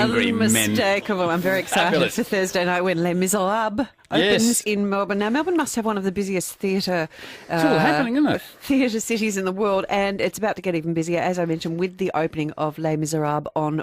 angry men. Unmistakable. I'm very excited. Fabulous. It's a Thursday night when Les Miserables opens Yes. in Melbourne. Now, Melbourne must have one of the busiest theatre It's all happening, isn't it? theatre cities in the world, and it's about to get even busier, as I mentioned, with the opening of Les Miserables on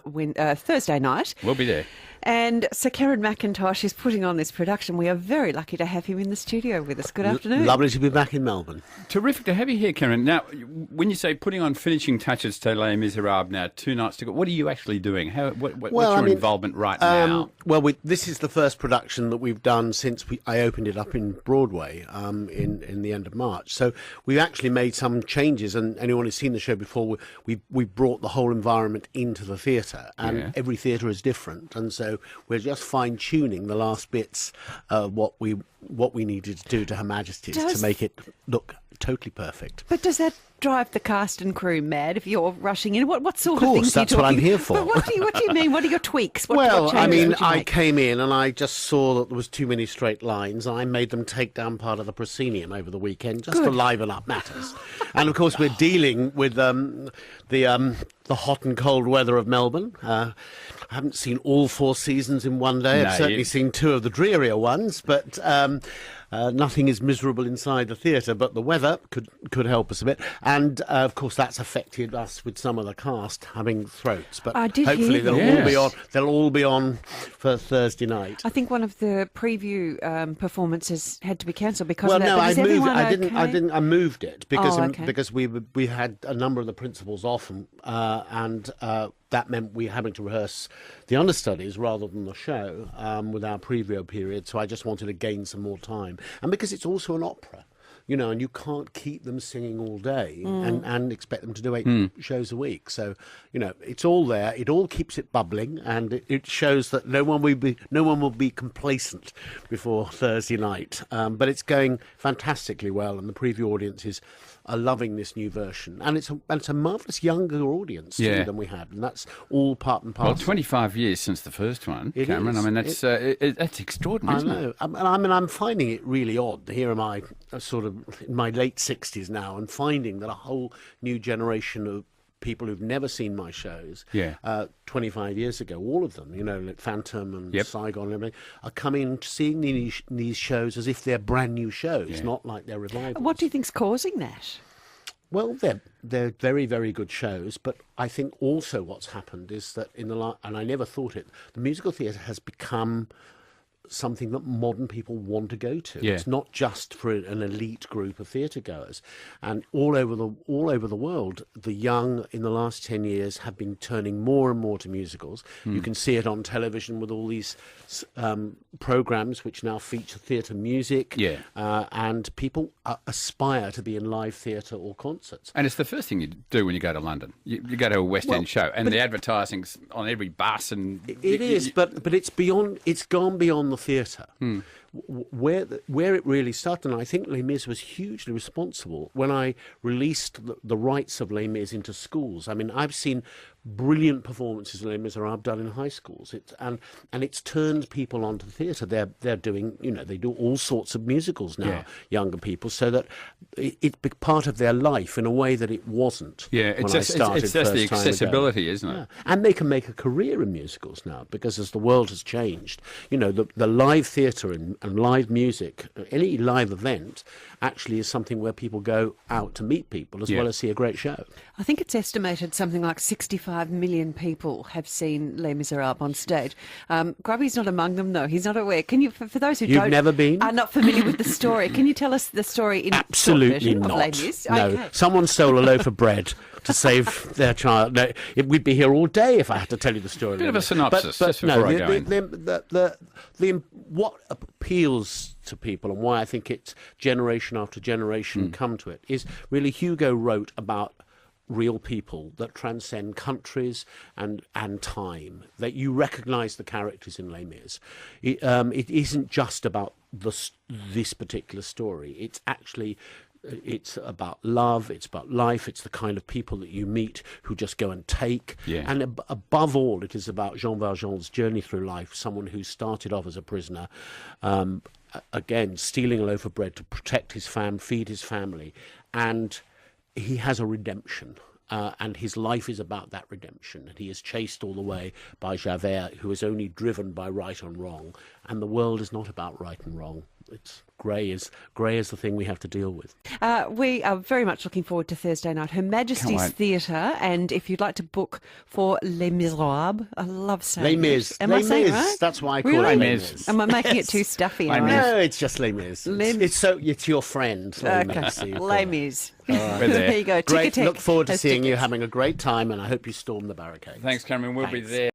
Thursday night. We'll be there. And Sir Karen Mackintosh is putting on this production. We are very lucky to have him in the studio with us. Good afternoon. Lovely to be back in Melbourne. Terrific to have you here, Karen. Now, when you say putting on finishing touches to Les Miserables now, 2 nights to go, what are you actually doing? What's your involvement right now? Well, this is the first production that we've done since I opened it up in Broadway in the end of March. So we've actually made some changes, and anyone who's seen the show before, we brought the whole environment into the theatre, and every theatre is different, and so we're just fine-tuning the last bits of what we needed to do to Her Majesty's to make it look totally perfect. But does that drive the cast and crew mad if you're rushing in? What sort of things are you that's what I'm talking- here for. But what do you mean? What are your tweaks? What Well, I changes mean, would you I make? came in and I just saw that there was too many straight lines. I made them take down part of the proscenium over the weekend just to liven up matters. And of course, we're dealing with the hot and cold weather of Melbourne. I haven't seen all 4 seasons in one day. I've certainly seen 2 of the drearier ones, but nothing is miserable inside the theatre, but the weather could help us a bit. And, of course, that's affected us with some of the cast having throats. But I did hopefully hear they'll that. all be on. They'll all be on for Thursday night. I think one of the preview performances had to be cancelled because Well, of that. no, But I is moved. everyone I didn't. okay? I moved it because okay. because we had a number of the principals off, and that meant we were having to rehearse the understudies rather than the show with our preview period. So I just wanted to gain some more time, and because it's also an opera. And you can't keep them singing all day and expect them to do 8 shows a week. So, it's all there. It all keeps it bubbling, and it shows that no one will be complacent before Thursday night. But it's going fantastically well, and the preview audiences are loving this new version. And it's a marvellous younger audience too than we had, and that's all part and parcel. Well, 25 years since the first one, It Cameron. is. I mean, that's extraordinary, I isn't know. it? I'm finding it really odd. Here am I, sort of in my late 60s now, and finding that a whole new generation of people who've never seen my shows 25 years ago, all of them, like Phantom and Saigon and everything, are coming seeing these shows as if they're brand new shows, not like they're revivals. What do you think's causing that? Well, they're very, very good shows, but I think also what's happened is that and I never thought it, the musical theatre has become something that modern people want to go to. It's not just for an elite group of theatre goers, and all over the world, the young in the last 10 years have been turning more and more to musicals. You can see it on television with all these programs which now feature theatre music, and people aspire to be in live theatre or concerts. And it's the first thing you do when you go to London. You go to a West End show, and the advertising's on every bus. And It is, but it's beyond. It's gone beyond the theatre, where it really started. And I think Les Mis was hugely responsible when I released the rights of Les Mis into schools. I mean, I've seen brilliant performances of Les Miserables done in high schools. It's turned people onto theatre. They're doing, they do all sorts of musicals now, younger people, so that it's part of their life in a way that it wasn't. It's just the accessibility, isn't it? Yeah. And they can make a career in musicals now, because as the world has changed, the live theatre and live music, any live event, actually is something where people go out to meet people as well as see a great show. I think it's estimated something like 65 million people have seen Les Miserables on stage. Grubby's not among them, though. He's not aware. Can you, for those who You've never been? are not familiar with the story, can you tell us the story in Absolutely short version not. of Les Mis? No, Okay. someone stole a loaf of bread to save their child. No, we'd be here all day if I had to tell you the story. Bit of a synopsis, just before I go in. What appeals to people and why I think it's generation after generation come to it is really Hugo wrote about real people that transcend countries and time, that you recognise the characters in Les Mis. It isn't just about this particular story. It's about love, it's about life, it's the kind of people that you meet who just go and take. And above all, it is about Jean Valjean's journey through life, someone who started off as a prisoner, again, stealing a loaf of bread to protect his feed his family. And he has a redemption. and his life is about that redemption. And he is chased all the way by Javert, who is only driven by right and wrong. And the world is not about right and wrong. It's grey is the thing we have to deal with. We are very much looking forward to Thursday night, Her Majesty's Theatre, and if you'd like to book for Les Miserables, I love saying Les Mis. Am I saying it right? That's why I call Really? it Les Mis. Am I making it too stuffy? No, it's just Les Mis. It's your friend. Les Mis. So Les Mis. We're there. There you go. Great. Ticketek Look forward to has seeing you tickets. having a great time, and I hope you storm the barricades. Thanks, Cameron. We'll be there.